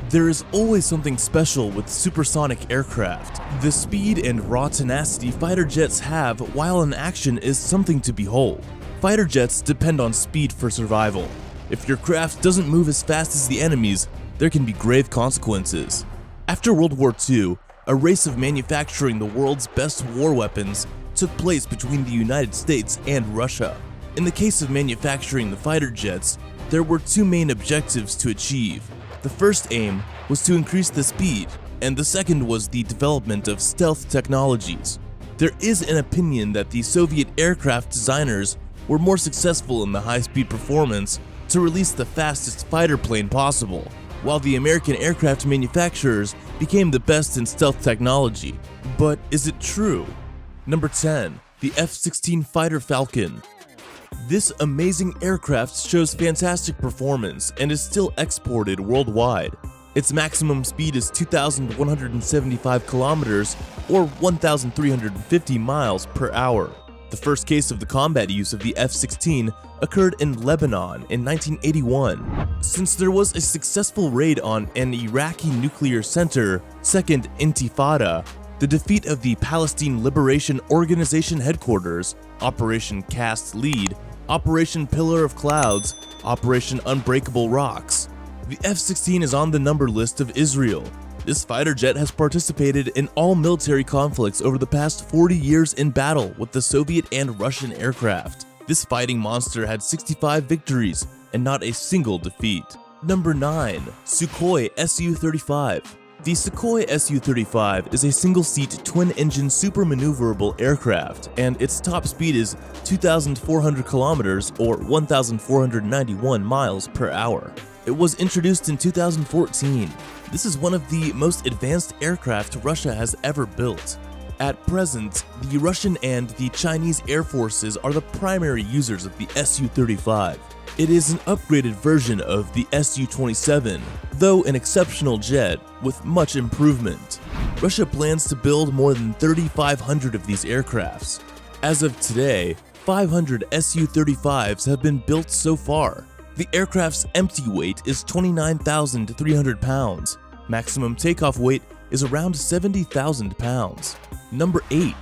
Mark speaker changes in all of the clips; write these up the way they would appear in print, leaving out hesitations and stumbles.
Speaker 1: There is always something special with supersonic aircraft. The speed and raw tenacity fighter jets have while in action is something to behold. Fighter jets depend on speed for survival. If your craft doesn't move as fast as the enemies, there can be grave consequences. After World War II, a race of manufacturing the world's best war weapons took place between the United States and Russia. In the case of manufacturing the fighter jets, there were two main objectives to achieve. The first aim was to increase the speed, and the second was the development of stealth technologies. There is an opinion that the Soviet aircraft designers were more successful in the high-speed performance to release the fastest fighter plane possible, while the American aircraft manufacturers became the best in stealth technology. But is it true? Number 10. The F-16 Fighter Falcon. This amazing aircraft shows fantastic performance and is still exported worldwide. Its maximum speed is 2,175 kilometers or 1,350 miles per hour. The first case of the combat use of the F-16 occurred in Lebanon in 1981. Since there was a successful raid on an Iraqi nuclear center, Second Intifada, the defeat of the Palestine Liberation Organization headquarters, Operation Cast Lead, Operation Pillar of Clouds, Operation Unbreakable Rocks. The F-16 is on the number list of Israel. This fighter jet has participated in all military conflicts over the past 40 years in battle with the Soviet and Russian aircraft. This fighting monster had 65 victories and not a single defeat. Number 9. Sukhoi Su-35. The Sukhoi Su-35 is a single-seat, twin-engine super-maneuverable aircraft, and its top speed is 2,400 kilometers or 1,491 miles per hour. It was introduced in 2014. This is one of the most advanced aircraft Russia has ever built. At present, the Russian and the Chinese air forces are the primary users of the Su-35. It is an upgraded version of the Su-27, though an exceptional jet with much improvement. Russia plans to build more than 3,500 of these aircrafts. As of today, 500 Su-35s have been built so far. The aircraft's empty weight is 29,300 pounds. Maximum takeoff weight is around 70,000 pounds. Number 8.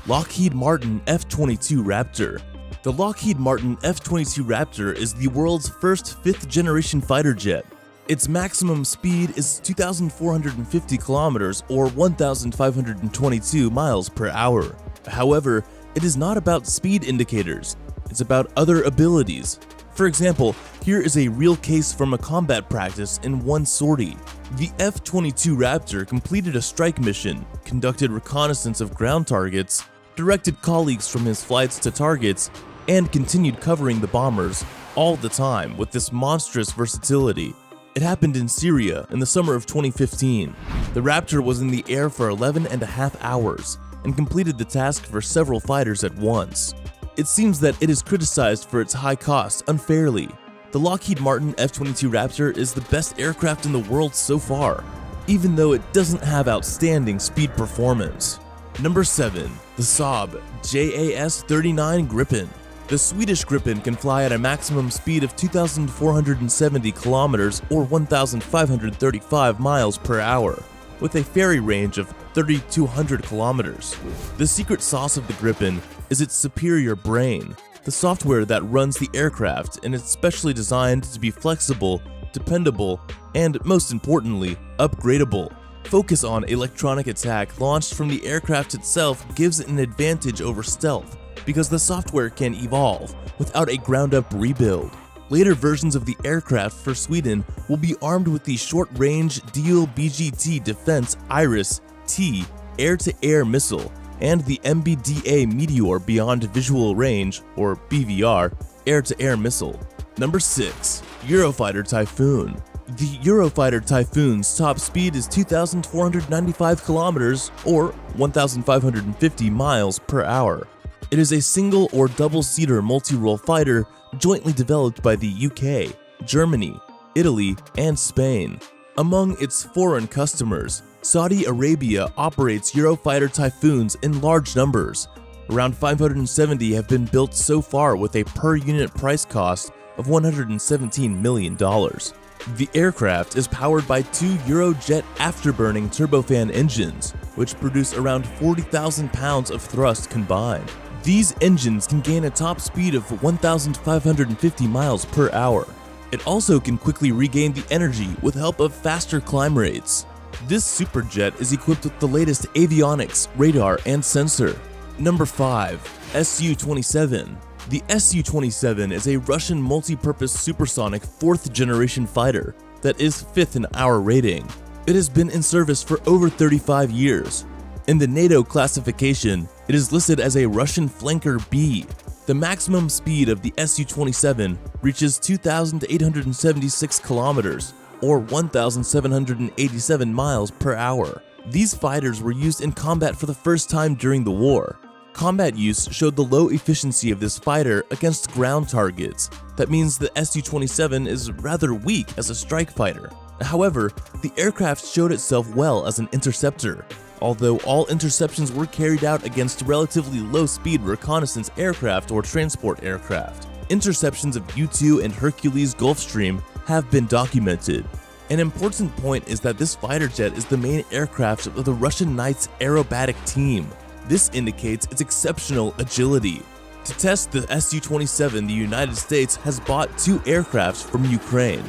Speaker 1: Lockheed Martin F-22 Raptor. The Lockheed Martin F-22 Raptor is the world's first fifth-generation fighter jet. Its maximum speed is 2,450 kilometers or 1,522 miles per hour. However, it is not about speed indicators, it's about other abilities. For example, here is a real case from a combat practice in one sortie. The F-22 Raptor completed a strike mission, conducted reconnaissance of ground targets, directed colleagues from his flights to targets, and continued covering the bombers all the time with this monstrous versatility. It happened in Syria in the summer of 2015. The Raptor was in the air for 11.5 hours and completed the task for several fighters at once. It seems that it is criticized for its high cost unfairly. The Lockheed Martin F-22 Raptor is the best aircraft in the world so far, even though it doesn't have outstanding speed performance. Number 7. The Saab JAS-39 Gripen. The Swedish Gripen can fly at a maximum speed of 2,470 kilometers or 1,535 miles per hour, with a ferry range of 3,200 kilometers. The secret sauce of the Gripen is its superior brain, the software that runs the aircraft, and it's specially designed to be flexible, dependable, and most importantly, upgradable. Focus on electronic attack launched from the aircraft itself gives it an advantage over stealth because the software can evolve without a ground-up rebuild. Later versions of the aircraft for Sweden will be armed with the short-range Deal BGT Defense Iris-T air-to-air missile and the MBDA Meteor Beyond Visual Range, or BVR, air-to-air missile. Number 6. Eurofighter Typhoon. The Eurofighter Typhoon's top speed is 2,495 kilometers or 1,550 miles per hour. It is a single or double-seater multi-role fighter jointly developed by the UK, Germany, Italy, and Spain. Among its foreign customers, Saudi Arabia operates Eurofighter Typhoons in large numbers. Around 570 have been built so far with a per-unit price cost of $117 million. The aircraft is powered by two Eurojet afterburning turbofan engines, which produce around 40,000 pounds of thrust combined. These engines can gain a top speed of 1,550 miles per hour. It also can quickly regain the energy with help of faster climb rates. This superjet is equipped with the latest avionics, radar, and sensor. Number 5. Su-27. The Su-27 is a Russian multi-purpose supersonic 4th generation fighter that is 5th in our rating. It has been in service for over 35 years. In the NATO classification, it is listed as a Russian Flanker B. The maximum speed of the Su-27 reaches 2,876 kilometers, or 1,787 miles per hour. These fighters were used in combat for the first time during the war. Combat use showed the low efficiency of this fighter against ground targets. That means the Su-27 is rather weak as a strike fighter. However, the aircraft showed itself well as an interceptor. Although all interceptions were carried out against relatively low-speed reconnaissance aircraft or transport aircraft. Interceptions of U-2 and Hercules Gulfstream have been documented. An important point is that this fighter jet is the main aircraft of the Russian Knights aerobatic team. This indicates its exceptional agility. To test the Su-27, the United States has bought 2 aircraft from Ukraine.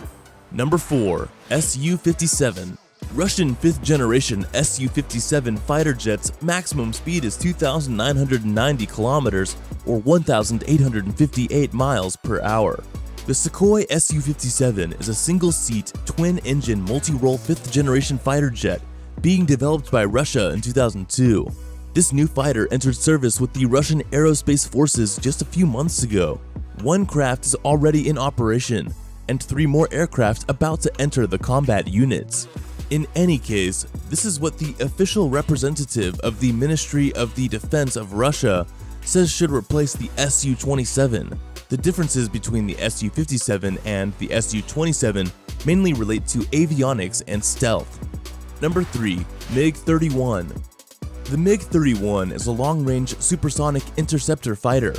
Speaker 1: Number 4. Su-57. Russian 5th generation Su-57 fighter jet's maximum speed is 2,990 kilometers or 1,858 miles per hour. The Sukhoi Su-57 is a single-seat, twin-engine, multi-role 5th generation fighter jet being developed by Russia in 2002. This new fighter entered service with the Russian Aerospace Forces just a few months ago. 1 craft is already in operation, and 3 more aircraft about to enter the combat units. In any case, this is what the official representative of the Ministry of the Defense of Russia says should replace the Su-27. The differences between the Su-57 and the Su-27 mainly relate to avionics and stealth. Number 3. MiG-31. The MiG-31 is a long-range supersonic interceptor fighter.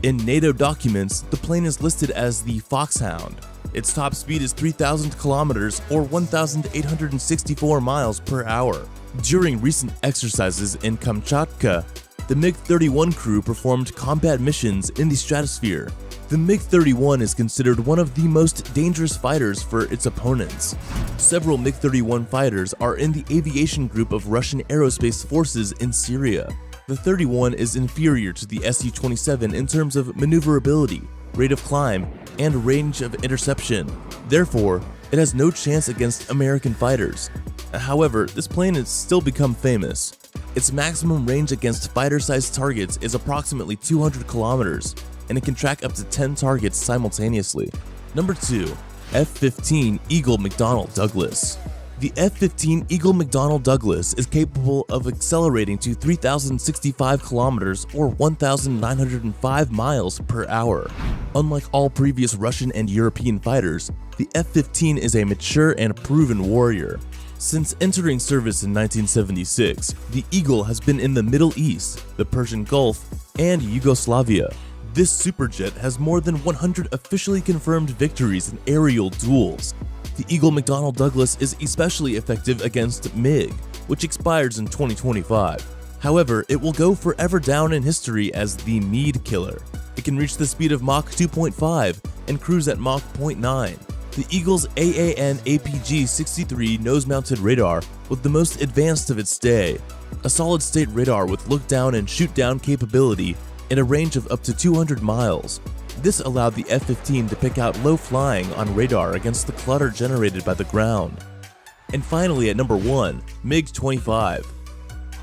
Speaker 1: In NATO documents, the plane is listed as the Foxhound. Its top speed is 3,000 kilometers or 1,864 miles per hour. During recent exercises in Kamchatka, the MiG-31 crew performed combat missions in the stratosphere. The MiG-31 is considered one of the most dangerous fighters for its opponents. Several MiG-31 fighters are in the aviation group of Russian Aerospace Forces in Syria. The 31 is inferior to the Su-27 in terms of maneuverability, rate of climb, and range of interception. Therefore, it has no chance against American fighters. However, this plane has still become famous. Its maximum range against fighter-sized targets is approximately 200 kilometers, and it can track up to 10 targets simultaneously. Number 2. F-15 Eagle McDonnell Douglas. The F-15 Eagle McDonnell Douglas is capable of accelerating to 3,065 kilometers or 1,905 miles per hour. Unlike all previous Russian and European fighters, the F-15 is a mature and proven warrior. Since entering service in 1976, the Eagle has been in the Middle East, the Persian Gulf, and Yugoslavia. This superjet has more than 100 officially confirmed victories in aerial duels. The Eagle McDonnell Douglas is especially effective against MiG, which expires in 2025. However, it will go forever down in history as the Meade Killer. It can reach the speed of Mach 2.5 and cruise at Mach 0.9. The Eagle's AAN APG-63 nose-mounted radar was the most advanced of its day, a solid-state radar with look-down and shoot-down capability in a range of up to 200 miles. This allowed the F-15 to pick out low flying on radar against the clutter generated by the ground. And finally at number 1, MiG-25.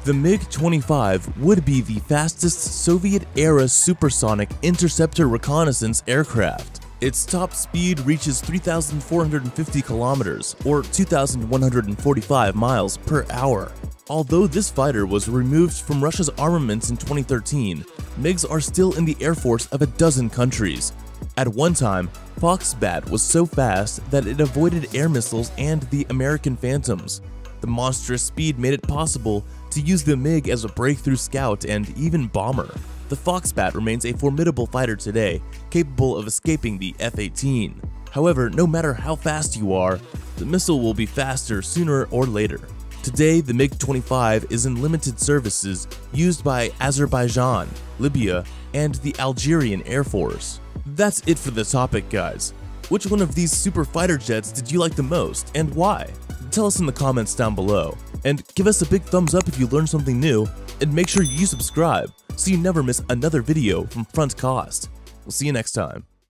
Speaker 1: The MiG-25 would be the fastest Soviet-era supersonic interceptor reconnaissance aircraft. Its top speed reaches 3,450 kilometers or 2,145 miles per hour. Although this fighter was removed from Russia's armaments in 2013, MiGs are still in the air force of a dozen countries. At one time, Foxbat was so fast that it avoided air missiles and the American Phantoms. The monstrous speed made it possible to use the MiG as a breakthrough scout and even bomber. the Foxbat remains a formidable fighter today, capable of escaping the F-18. However, no matter how fast you are, the missile will be faster sooner or later. Today, the MiG-25 is in limited services used by Azerbaijan, Libya, and the Algerian Air Force. That's it for the topic, guys. Which one of these super fighter jets did you like the most, and why? Tell us in the comments down below. And give us a big thumbs up if you learned something new, and make sure you subscribe so you never miss another video from Front Cost. We'll see you next time.